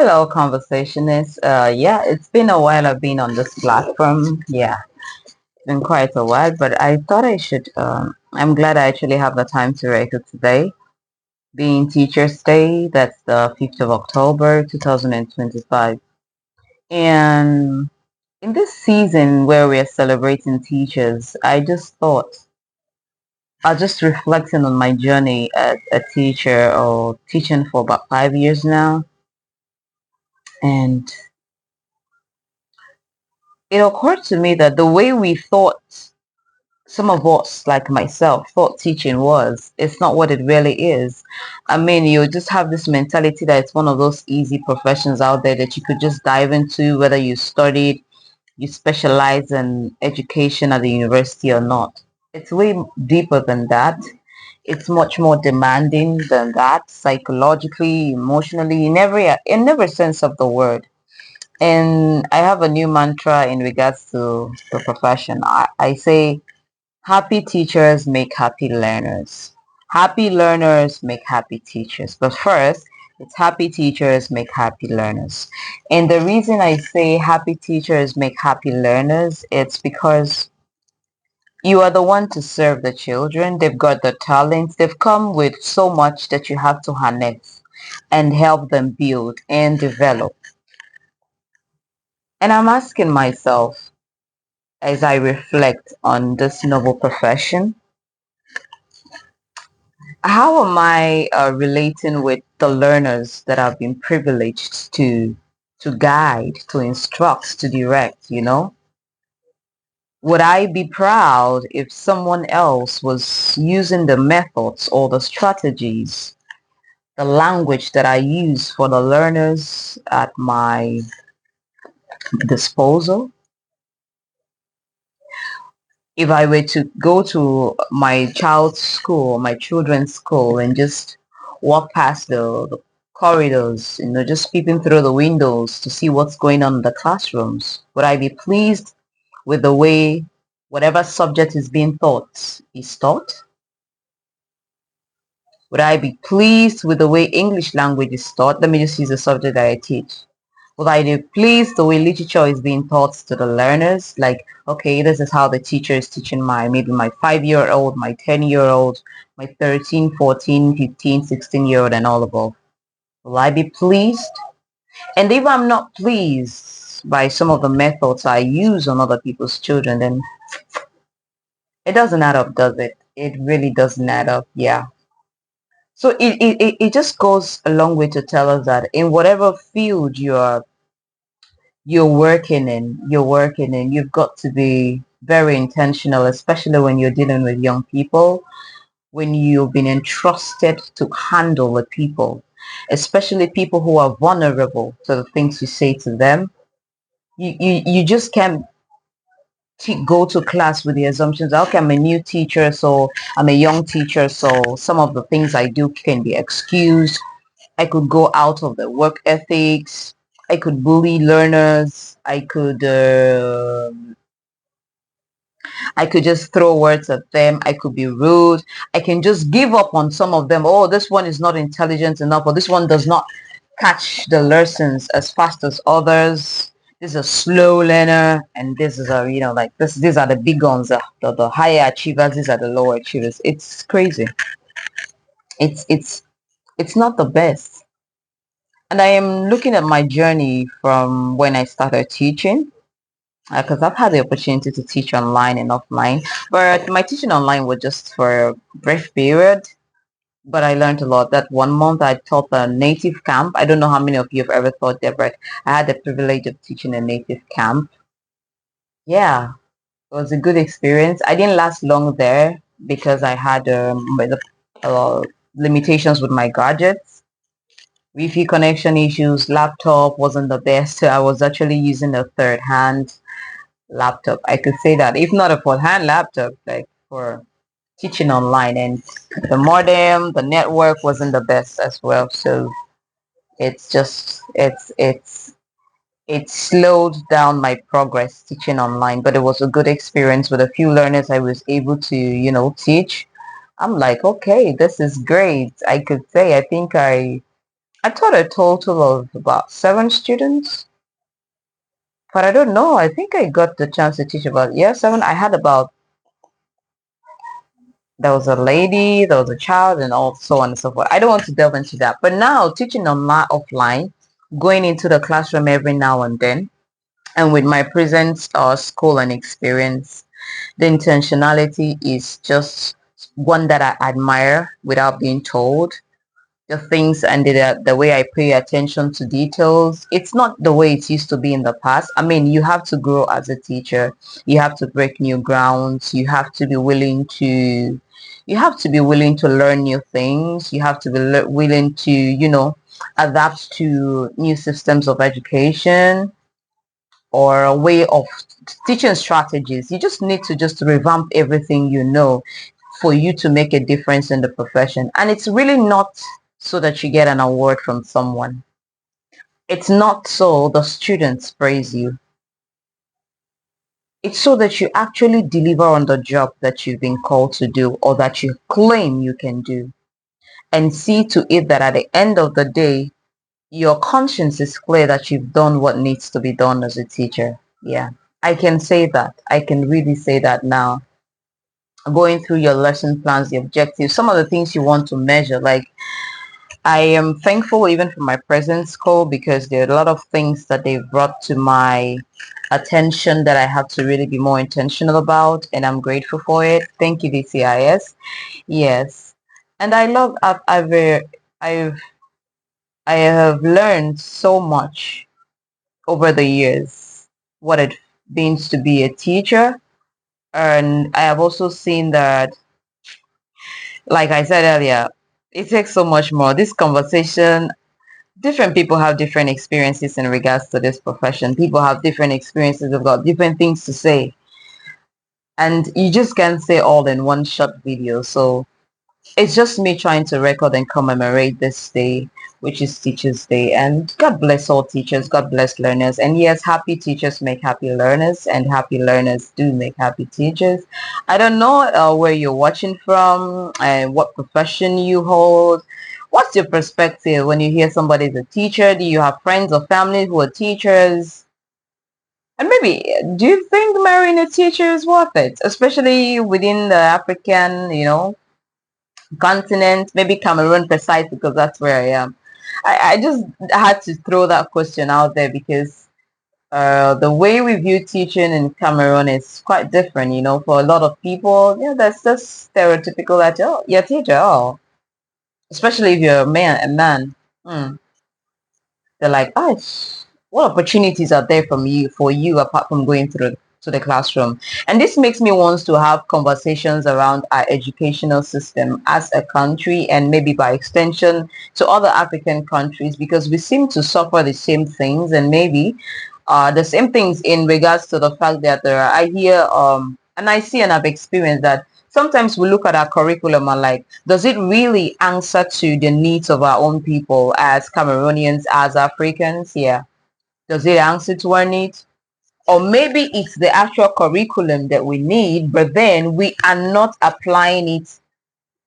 Hello, conversationist. Yeah, it's been a while I've been on this platform. Yeah, it's been quite a while, but I thought I should. I'm glad I actually have the time to write it today. Being Teachers' Day, that's the 5th of October, 2025. And in this season where we're celebrating teachers, I just thought I was just reflecting on my journey as a teacher or teaching for about 5 years now. And it occurred to me that the way we thought some of us, like myself, thought teaching was, it's not what it really is. I mean, you just have this mentality that it's one of those easy professions out there that you could just dive into, whether you studied, you specialize in education at the university or not. It's way deeper than that. It's much more demanding than that, psychologically, emotionally, in every sense of the word. And I have a new mantra in regards to the profession. I say happy teachers make happy learners. Happy learners make happy teachers. But first, it's happy teachers make happy learners. And the reason I say happy teachers make happy learners, it's because you are the one to serve the children. They've got the talents. They've come with so much that you have to harness and help them build and develop. And I'm asking myself as I reflect on this noble profession, how am I relating with the learners that I've been privileged to guide, to instruct, to direct, you know? Would I be proud if someone else was using the methods or the strategies, the language that I use for the learners at my disposal? If I were to go to my child's school, my children's school, and just walk past the corridors, just peeping through the windows to see what's going on in the classrooms, would I be pleased with the way whatever subject is being taught is taught? Would I be pleased with the way English language is taught? Let me just use the subject that I teach. Would I be pleased the way literature is being taught to the learners? Like, okay, this is how the teacher is teaching maybe my 5-year-old, my 10-year-old, my 13, 14, 15, 16-year-old and all above. Will I be pleased? And if I'm not pleased by some of the methods I use on other people's children, then it doesn't add up, does it? It really doesn't add up. Yeah. So it just goes a long way to tell us that in whatever field you're working in, you've got to be very intentional, especially when you're dealing with young people, when you've been entrusted to handle the people, especially people who are vulnerable to the things you say to them. You just can't go to class with the assumptions, okay, I'm a new teacher, so I'm a young teacher, so some of the things I do can be excused. I could go out of the work ethics. I could bully learners. I could just throw words at them. I could be rude. I can just give up on some of them. Oh, this one is not intelligent enough, or this one does not catch the lessons as fast as others. This is a slow learner, and this is like this. These are the big guns, the higher achievers. These are the lower achievers. It's crazy. It's not the best. And I am looking at my journey from when I started teaching, because I've had the opportunity to teach online and offline, but my teaching online was just for a brief period, but I learned a lot. That 1 month I taught a native camp. I don't know how many of you have ever taught there, but I had the privilege of teaching a native camp. Yeah, it was a good experience. I didn't last long there because I had limitations with my gadgets. Wi-Fi connection issues, laptop wasn't the best. I was actually using a third hand laptop. I could say that, if not a fourth hand laptop, like for teaching online, and the modem, the network wasn't the best as well. So it's just it slowed down my progress teaching online, but it was a good experience with a few learners I was able to, teach. I'm like, okay, this is great. I could say I think I I taught a total of about 7 students, but I don't know. I think I got the chance to teach about, yeah, 7. I had about, there was a lady, there was a child, and all so on and so forth. I don't want to delve into that. But now teaching online, offline, going into the classroom every now and then, and with my present school and experience, the intentionality is just one that I admire without being told. The things and the way I pay attention to details. It's not the way it used to be in the past. I mean, you have to grow as a teacher. You have to break new grounds. You have to be willing to learn new things. You have to be willing to, adapt to new systems of education or a way of teaching strategies. You just need to just revamp everything you know for you to make a difference in the profession. And it's really not so that you get an award from someone. It's not so the students praise you. It's so that you actually deliver on the job that you've been called to do or that you claim you can do. And see to it that at the end of the day, your conscience is clear that you've done what needs to be done as a teacher. Yeah, I can say that. I can really say that now. Going through your lesson plans, the objectives, some of the things you want to measure. Like, I am thankful even for my present school because there are a lot of things that they've brought to my attention that I have to really be more intentional about, and I'm grateful for it. Thank you, DCIS. Yes, and I love. I've I have learned so much over the years what it means to be a teacher, and I have also seen that, like I said earlier, it takes so much more. This conversation, different people have different experiences in regards to this profession. People have different experiences. They've got different things to say, and you just can't say all in one short video. So it's just me trying to record and commemorate this day, which is Teachers Day. And God bless all teachers. God bless learners. And yes, happy teachers make happy learners, and happy learners do make happy teachers. I don't know where you're watching from and what profession you hold. What's your perspective when you hear somebody's a teacher? Do you have friends or family who are teachers? And maybe, do you think marrying a teacher is worth it, especially within the African, continent, maybe Cameroon precise because that's where I am. I just had to throw that question out there because the way we view teaching in Cameroon is quite different, for a lot of people. Yeah, that's just stereotypical that, oh, you're a teacher, oh, especially if you're a man. Hmm. They're like, oh, what opportunities are there for you apart from going through to the classroom? And this makes me want to have conversations around our educational system as a country and maybe by extension to other African countries because we seem to suffer the same things and maybe the same things in regards to the fact that I hear and I see and I've experienced that sometimes we look at our curriculum and like, does it really answer to the needs of our own people as Cameroonians, as Africans? Yeah. Does it answer to our needs? Or maybe it's the actual curriculum that we need, but then we are not applying it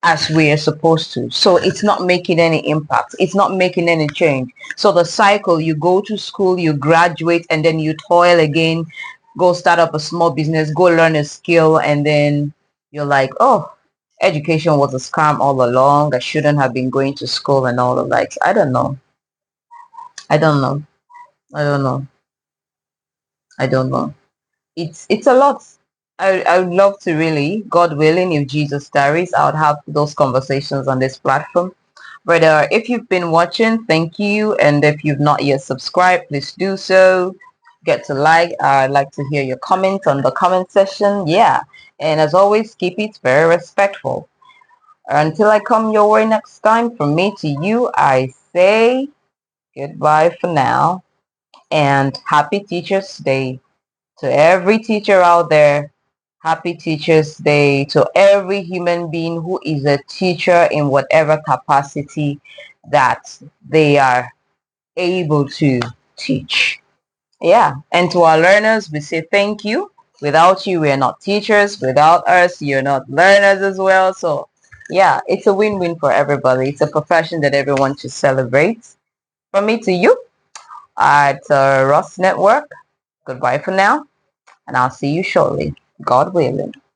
as we are supposed to. So it's not making any impact. It's not making any change. So the cycle, you go to school, you graduate, and then you toil again, go start up a small business, go learn a skill, and then you're like, oh, education was a scam all along. I shouldn't have been going to school and all of that. I don't know. I don't know. I don't know. I don't know. It's a lot. I would love to really, God willing, if Jesus tarries, I would have those conversations on this platform. But if you've been watching, thank you. And if you've not yet subscribed, please do so. Get to like. I'd like to hear your comments on the comment section. Yeah. And as always, keep it very respectful. Until I come your way next time, from me to you, I say goodbye for now. And happy Teachers Day to every teacher out there. Happy Teachers Day to every human being who is a teacher in whatever capacity that they are able to teach. Yeah. And to our learners, we say thank you. Without you, we are not teachers. Without us, you're not learners as well. So yeah, it's a win-win for everybody. It's a profession that everyone should celebrate. From me to you at Ross Network. Goodbye for now, and I'll see you shortly, God willing.